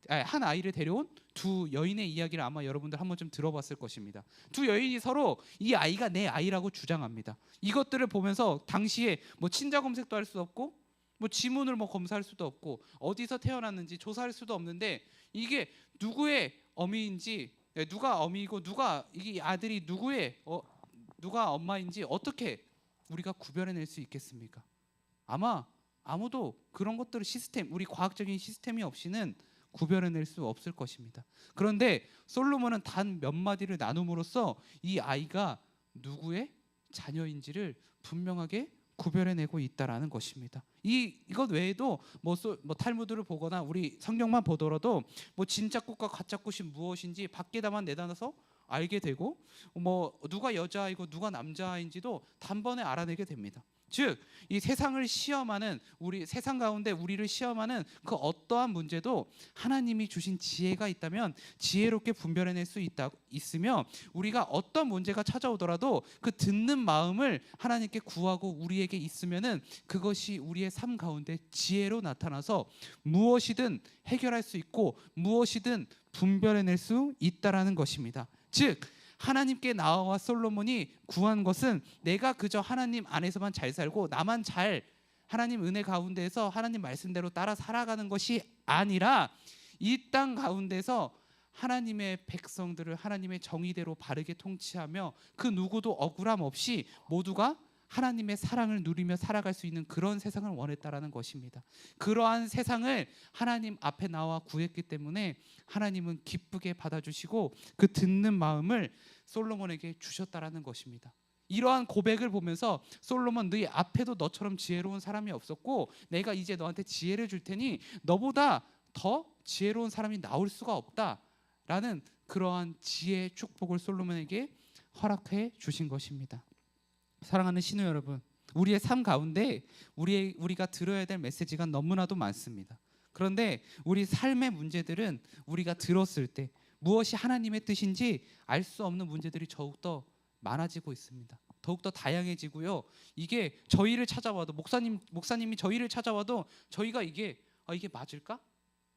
한 아이를 데려온 두 여인의 이야기를 아마 여러분들 한번 좀 들어봤을 것입니다. 두 여인이 서로 이 아이가 내 아이라고 주장합니다. 이것들을 보면서 당시에 뭐 친자 검색도 할 수 없고 뭐 지문을 뭐 검사할 수도 없고 어디서 태어났는지 조사할 수도 없는데 이게 누구의 어미인지 누가 어미이고 누가 이 아들이 누가 엄마인지 어떻게 우리가 구별해낼 수 있겠습니까? 아마 아무도 그런 것들을 우리 과학적인 시스템이 없이는 구별해낼 수 없을 것입니다. 그런데 솔로몬은 단 몇 마디를 나눔으로써 이 아이가 누구의 자녀인지를 분명하게 구별해내고 있다라는 것입니다. 이것 외에도 뭐 탈무드를 보거나 우리 성경만 보더라도 뭐 진짜 꽃과 가짜 꽃이 무엇인지 밖에다만 내다놔서 알게 되고 뭐 누가 여자아이고 누가 남자아이인지도 단번에 알아내게 됩니다. 즉 이 세상을 시험하는 세상 가운데 우리를 시험하는 그 어떠한 문제도 하나님이 주신 지혜가 있다면 지혜롭게 분별해낼 수 있으며 우리가 어떤 문제가 찾아오더라도 그 듣는 마음을 하나님께 구하고 우리에게 있으면은 그것이 우리의 삶 가운데 지혜로 나타나서 무엇이든 해결할 수 있고 무엇이든 분별해낼 수 있다라는 것입니다. 즉 하나님께 나와 솔로몬이 구한 것은 내가 그저 하나님 안에서만 잘 살고 나만 잘 하나님 은혜 가운데에서 하나님 말씀대로 따라 살아가는 것이 아니라 이 땅 가운데서 하나님의 백성들을 하나님의 정의대로 바르게 통치하며 그 누구도 억울함 없이 모두가 하나님의 사랑을 누리며 살아갈 수 있는 그런 세상을 원했다라는 것입니다. 그러한 세상을 하나님 앞에 나와 구했기 때문에 하나님은 기쁘게 받아주시고 그 듣는 마음을 솔로몬에게 주셨다라는 것입니다. 이러한 고백을 보면서 솔로몬 너희 앞에도 너처럼 지혜로운 사람이 없었고 내가 이제 너한테 지혜를 줄 테니 너보다 더 지혜로운 사람이 나올 수가 없다라는 그러한 지혜의 축복을 솔로몬에게 허락해 주신 것입니다. 사랑하는 신우 여러분, 우리의 삶 가운데 우리가 들어야 될 메시지가 너무나도 많습니다. 그런데 우리 삶의 문제들은 우리가 들었을 때 무엇이 하나님의 뜻인지 알 수 없는 문제들이 더욱더 많아지고 있습니다. 더욱더 다양해지고요. 이게 저희를 찾아와도 목사님이 저희를 찾아와도 저희가 이게 맞을까?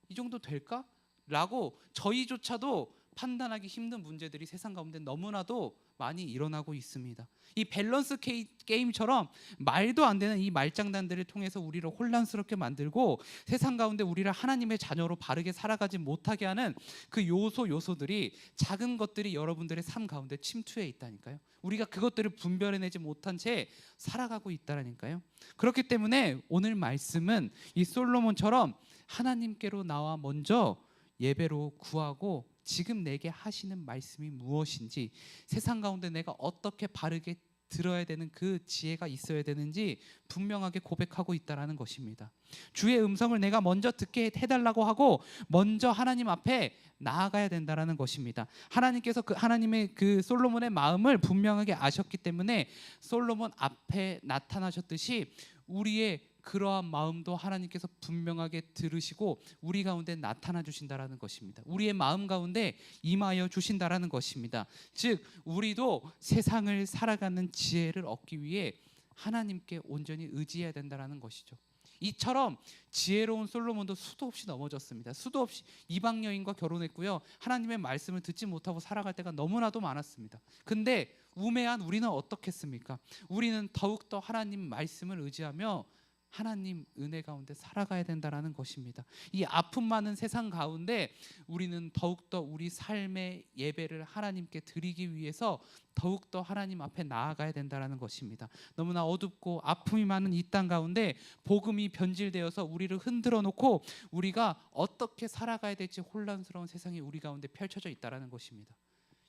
이 정도 될까? 라고 저희조차도 판단하기 힘든 문제들이 세상 가운데 너무나도 많이 일어나고 있습니다. 이 밸런스 게임처럼 말도 안 되는 이 말장난들을 통해서 우리를 혼란스럽게 만들고 세상 가운데 우리를 하나님의 자녀로 바르게 살아가지 못하게 하는 그 요소들이, 작은 것들이 여러분들의 삶 가운데 침투해 있다니까요. 우리가 그것들을 분별해내지 못한 채 살아가고 있다라니까요. 그렇기 때문에 오늘 말씀은 이 솔로몬처럼 하나님께로 나와 먼저 예배로 구하고 지금 내게 하시는 말씀이 무엇인지, 세상 가운데 내가 어떻게 바르게 들어야 되는 그 지혜가 있어야 되는지 분명하게 고백하고 있다라는 것입니다. 주의 음성을 내가 먼저 듣게 해달라고 하고 먼저 하나님 앞에 나아가야 된다라는 것입니다. 하나님께서 하나님의 그 솔로몬의 마음을 분명하게 아셨기 때문에 솔로몬 앞에 나타나셨듯이 우리의 그러한 마음도 하나님께서 분명하게 들으시고 우리 가운데 나타나 주신다라는 것입니다. 우리의 마음 가운데 임하여 주신다라는 것입니다. 즉 우리도 세상을 살아가는 지혜를 얻기 위해 하나님께 온전히 의지해야 된다라는 것이죠. 이처럼 지혜로운 솔로몬도 수도 없이 넘어졌습니다. 수도 없이 이방 여인과 결혼했고요. 하나님의 말씀을 듣지 못하고 살아갈 때가 너무나도 많았습니다. 근데 우매한 우리는 어떻겠습니까? 우리는 더욱더 하나님 말씀을 의지하며 하나님 은혜 가운데 살아가야 된다라는 것입니다. 이 아픔 많은 세상 가운데 우리는 더욱더 우리 삶의 예배를 하나님께 드리기 위해서 더욱더 하나님 앞에 나아가야 된다라는 것입니다. 너무나 어둡고 아픔이 많은 이 땅 가운데 복음이 변질되어서 우리를 흔들어 놓고 우리가 어떻게 살아가야 될지 혼란스러운 세상이 우리 가운데 펼쳐져 있다라는 것입니다.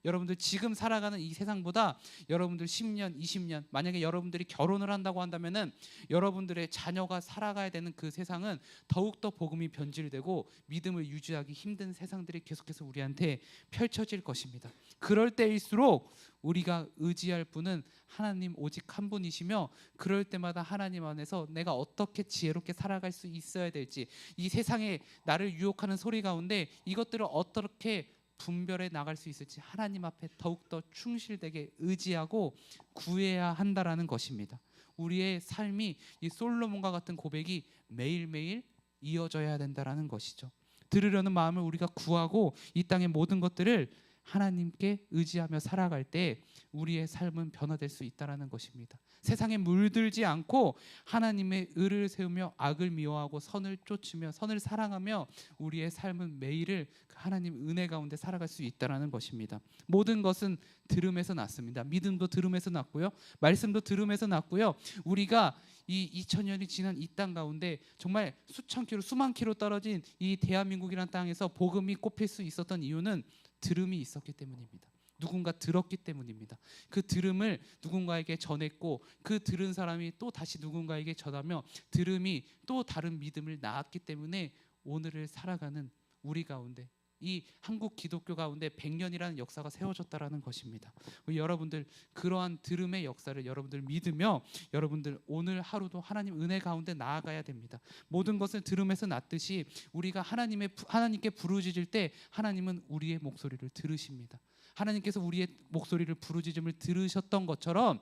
여러분들 지금 살아가는 이 세상보다 여러분들 10년, 20년, 만약에 여러분들이 결혼을 한다고 한다면은 여러분들의 자녀가 살아가야 되는 그 세상은 더욱더 복음이 변질되고 믿음을 유지하기 힘든 세상들이 계속해서 우리한테 펼쳐질 것입니다. 그럴 때일수록 우리가 의지할 분은 하나님 오직 한 분이시며, 그럴 때마다 하나님 안에서 내가 어떻게 지혜롭게 살아갈 수 있어야 될지, 이 세상에 나를 유혹하는 소리 가운데 이것들을 어떻게 분별해 나갈 수 있을지 하나님 앞에 더욱더 충실되게 의지하고 구해야 한다라는 것입니다. 우리의 삶이 이 솔로몬과 같은 고백이 매일매일 이어져야 된다라는 것이죠. 들으려는 마음을 우리가 구하고 이 땅의 모든 것들을 하나님께 의지하며 살아갈 때 우리의 삶은 변화될 수 있다라는 것입니다. 세상에 물들지 않고 하나님의 의를 세우며 악을 미워하고 선을 쫓으며 선을 사랑하며 우리의 삶은 매일을 하나님 은혜 가운데 살아갈 수 있다라는 것입니다. 모든 것은 들음에서 났습니다. 믿음도 들음에서 났고요, 말씀도 들음에서 났고요. 우리가 이 2000년이 지난 이 땅 가운데 정말 수천 킬로, 수만 킬로 떨어진 이 대한민국이라는 땅에서 복음이 꼽힐 수 있었던 이유는 들음이 있었기 때문입니다. 누군가 들었기 때문입니다. 그 들음을 누군가에게 전했고 그 들은 사람이 또 다시 누군가에게 전하며 들음이 또 다른 믿음을 낳았기 때문에 오늘을 살아가는 우리 가운데, 이 한국 기독교 가운데 100년이라는 역사가 세워졌다라는 것입니다. 여러분들 그러한 들음의 역사를 여러분들 믿으며 여러분들 오늘 하루도 하나님 은혜 가운데 나아가야 됩니다. 모든 것을 들음에서 났듯이 우리가 하나님께 부르짖을 때 하나님은 우리의 목소리를 들으십니다. 하나님께서 우리의 목소리를 부르짖음을 들으셨던 것처럼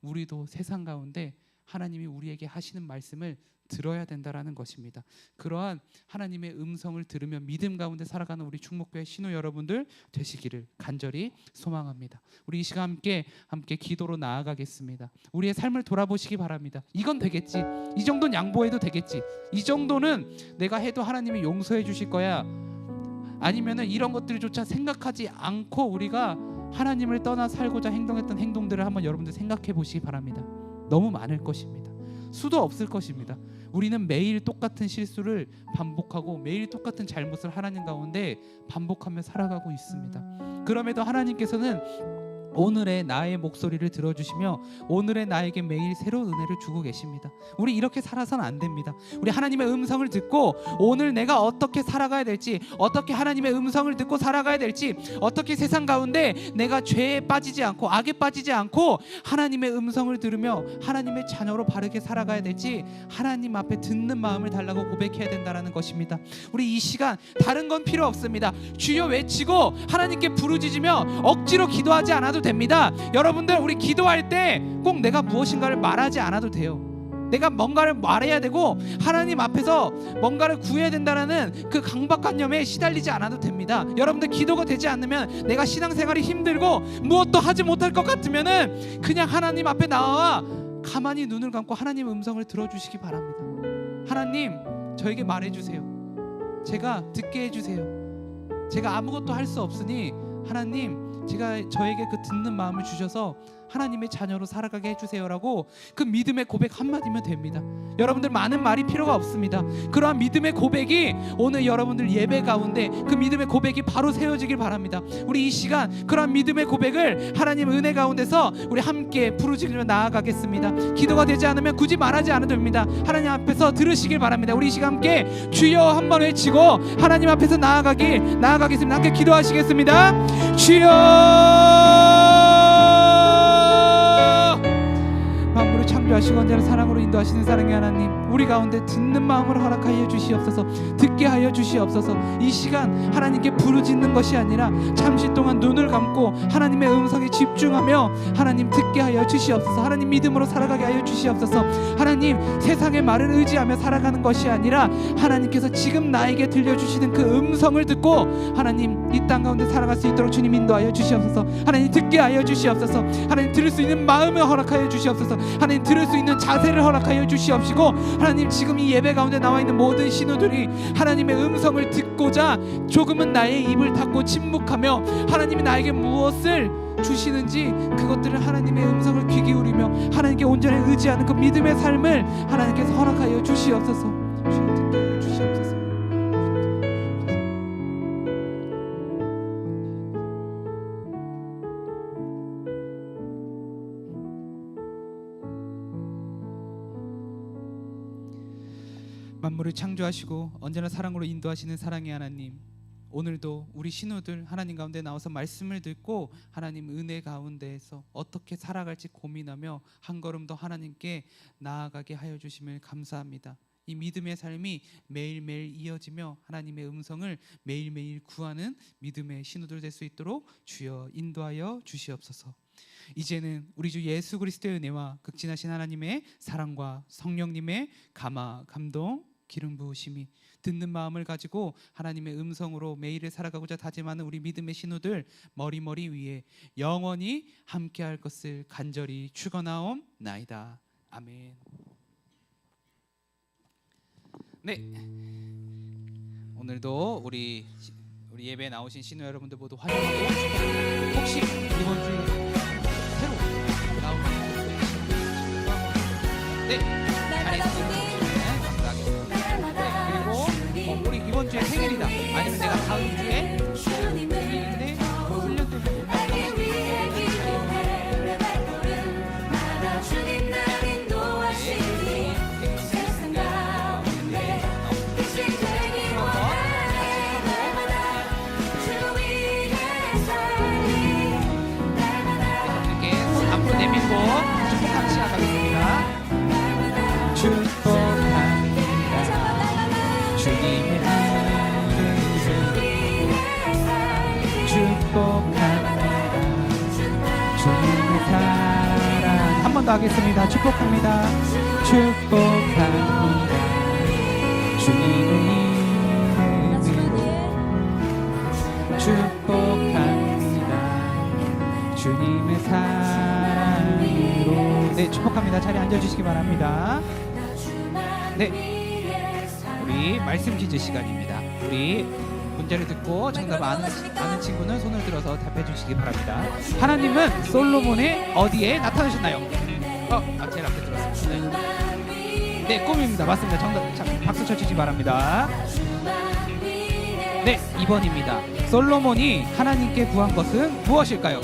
우리도 세상 가운데 하나님이 우리에게 하시는 말씀을 들어야 된다라는 것입니다. 그러한 하나님의 음성을 들으며 믿음 가운데 살아가는 우리 충목교회 신우 여러분들 되시기를 간절히 소망합니다. 우리 이 시간 함께 기도로 나아가겠습니다. 우리의 삶을 돌아보시기 바랍니다. 이건 되겠지, 이 정도는 양보해도 되겠지, 이 정도는 내가 해도 하나님이 용서해 주실 거야, 아니면은 이런 것들조차 생각하지 않고 우리가 하나님을 떠나 살고자 행동했던 행동들을 한번 여러분들 생각해 보시기 바랍니다. 너무 많을 것입니다. 수도 없을 것입니다. 우리는 매일 똑같은 실수를 반복하고 매일 똑같은 잘못을 하나님 가운데 반복하며 살아가고 있습니다. 그럼에도 하나님께서는 오늘의 나의 목소리를 들어주시며 오늘의 나에게 매일 새로운 은혜를 주고 계십니다. 우리 이렇게 살아서는 안 됩니다. 우리 하나님의 음성을 듣고 오늘 내가 어떻게 살아가야 될지, 어떻게 하나님의 음성을 듣고 살아가야 될지, 어떻게 세상 가운데 내가 죄에 빠지지 않고 악에 빠지지 않고 하나님의 음성을 들으며 하나님의 자녀로 바르게 살아가야 될지 하나님 앞에 듣는 마음을 달라고 고백해야 된다는 것입니다. 우리 이 시간 다른 건 필요 없습니다. 주여 외치고 하나님께 부르짖으며 억지로 기도하지 않아도 됩니다. 여러분들 우리 기도할 때 꼭 내가 무엇인가를 말하지 않아도 돼요. 내가 뭔가를 말해야 되고 하나님 앞에서 뭔가를 구해야 된다는 그 강박관념에 시달리지 않아도 됩니다. 여러분들 기도가 되지 않으면 내가 신앙생활이 힘들고 무엇도 하지 못할 것 같으면은 그냥 하나님 앞에 나와 가만히 눈을 감고 하나님의 음성을 들어주시기 바랍니다. 하나님, 저에게 말해주세요. 제가 듣게 해주세요. 제가 아무것도 할 수 없으니 하나님, 저에게 그 듣는 마음을 주셔서 하나님의 자녀로 살아가게 해주세요라고 그 믿음의 고백 한마디면 됩니다. 여러분들 많은 말이 필요가 없습니다. 그러한 믿음의 고백이 오늘 여러분들 예배 가운데 그 믿음의 고백이 바로 세워지길 바랍니다. 우리 이 시간 그러한 믿음의 고백을 하나님 은혜 가운데서 우리 함께 부르짖으며 나아가겠습니다. 기도가 되지 않으면 굳이 말하지 않아도 됩니다. 하나님 앞에서 들으시길 바랍니다. 우리 이 시간 함께 주여 한번 외치고 하나님 앞에서 나아가겠습니다. 함께 기도하시겠습니다. 주여, 만물을 창조하시고 언제나 사랑으로 인도하시는 사랑의 하나님, 우리 가운데 듣는 마음으로 허락하여 주시옵소서. 듣게 하여 주시옵소서. 이 시간 하나님께 부르짖는 것이 아니라 잠시 동안 눈을 감고 하나님의 음성에 집중하며 하나님 듣게 하여 주시옵소서. 하나님 믿음으로 살아가게 하여 주시옵소서. 하나님 세상의 말을 의지하며 살아가는 것이 아니라 하나님께서 지금 나에게 들려주시는 그 음성을 듣고 하나님 이 땅 가운데 살아갈 수 있도록 주님 인도하여 주시옵소서. 하나님 듣게 하여 주시옵소서. 하나님 들을 수 있는 마음을 허락하여 주시옵소서. 하나님 들을 수 있는 자세를 허락하여 주시옵시고, 하나님 지금 이 예배 가운데 나와 있는 모든 신우들이 하나님의 음성을 듣고자 조금은 나의 입을 닫고 침묵하며 하나님이 나에게 무엇을 주시는지 그것들을 하나님의 음성을 귀 기울이며 하나님께 온전히 의지하는 그 믿음의 삶을 하나님께서 허락하여 주시옵소서. 주님 듣게 하여 주시옵소서. 만물을 창조하시고 언제나 사랑으로 인도하시는 사랑의 하나님, 오늘도 우리 신우들 하나님 가운데 나와서 말씀을 듣고 하나님 은혜 가운데에서 어떻게 살아갈지 고민하며 한 걸음 더 하나님께 나아가게 하여 주심을 감사합니다. 이 믿음의 삶이 매일매일 이어지며 하나님의 음성을 매일매일 구하는 믿음의 신우들 될 수 있도록 주여 인도하여 주시옵소서. 이제는 우리 주 예수 그리스도의 은혜와 극진하신 하나님의 사랑과 성령님의 감화, 감동, 기름 부으심이 듣는 마음을 가지고 하나님의 음성으로 매일을 살아가고자 다짐하는 우리 믿음의 신우들 머리 위에 영원히 함께할 것을 간절히 축원하옵나이다. 아멘. 네, 오늘도 우리 예배에 나오신 신우 여러분들 모두 환영하고, 혹시 이번 주 새로 나오는 네, 잘해주시면 감사하겠습니다. 네, 그리고 우리 이번 주에 생일이다, 아니면 내가 다음 주에 생일인데 훈련 때문에 못 축복하는 시간 가겠습니다. 축복합니다. 주님의 은혜를 축복합니다. 주님의 사랑 한 번 더 하겠습니다. 축복합니다. 축복합니다. 주님의 은혜를 축복합니다. 주님의 사랑으로. 네, 축복합니다. 자리에 앉아주시기 바랍니다. 네, 우리 말씀 퀴즈 시간입니다. 우리 문제를 듣고 정답 아는 친구는 손을 들어서 답해 주시기 바랍니다. 하나님은 솔로몬의 어디에 나타나셨나요? 제일 앞에 들었습니다. 네, 꿈입니다. 맞습니다. 정답. 자, 박수 쳐주시기 바랍니다. 네, 2번입니다. 솔로몬이 하나님께 구한 것은 무엇일까요?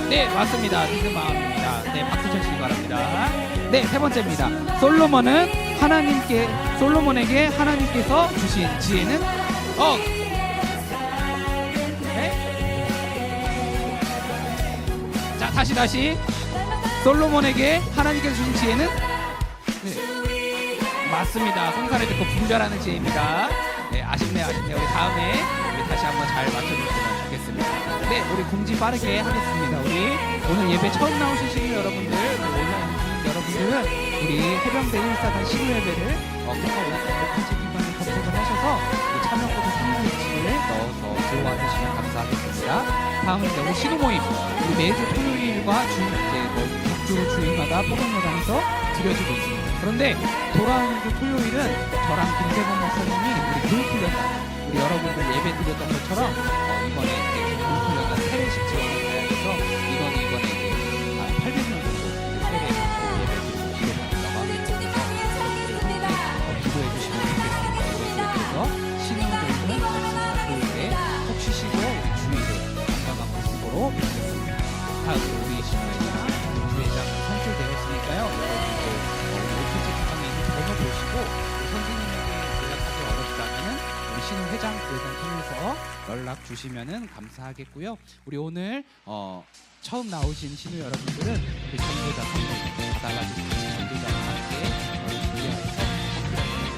네, 맞습니다. 믿음 마음입니다. 네, 박수 쳐주시기 바랍니다. 네, 세 번째입니다. 솔로몬에게 하나님께서 주신 지혜는 네? 자, 다시. 솔로몬에게 하나님께서 주신 지혜는 네, 맞습니다. 송사를 듣고 분별하는 지혜입니다. 네, 아쉽네요. 우리 다음에 다시 한번 잘 맞춰주시면 좋겠습니다. 네, 우리 공지 빠르게 하겠습니다. 우리 오늘 예배 처음 나오신 신우 여러분들, 온라인 여러분들은 우리 해병대 1사단 신우 예배를 홈페이지 기반에 검색을 하셔서 참여 코드 397을 넣어서 들어와 주시면 감사하겠습니다. 다음은 이제 우리 신우 모임, 우리 매주 토요일과 주 주일마다 포동여당에서 드려지고 있습니다. 그런데 돌아오는 주 토요일은 저랑 김재범 목사님이 우리 교육훈련단, 우리 여러분들 예배 드렸던 것처럼 이번에 이제 교육훈련단 세례식 지원을 가야 해서 이번에 이제 800명 정도 세례 예배 드리려고 합니다. 기도해 주시면 좋겠습니다. 그래서 신앙적인 토요일에 푹 쉬시고 주일에 건강한 모습으로 뵙겠습니다. 다음 우리 신앙회장 부회장 선출되었으니까요. 여러분들 오피지 구성에 있는 번호 보시고 선생님에게 연락하기 어렵다면은 우리 신우 회장 부회장 통해서 연락 주시면은 감사하겠고요. 우리 오늘 처음 나오신 신우 여러분들은 우리 전도자 선물 받아가지고 전도자와 함께 준비해서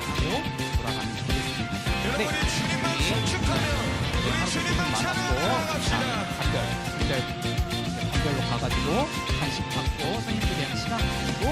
하고 돌아가면 좋겠습니다. 네, 우리 하루 고생 많았고 반별로 가가지고 간식 받고 선생님들이랑 시간 가지고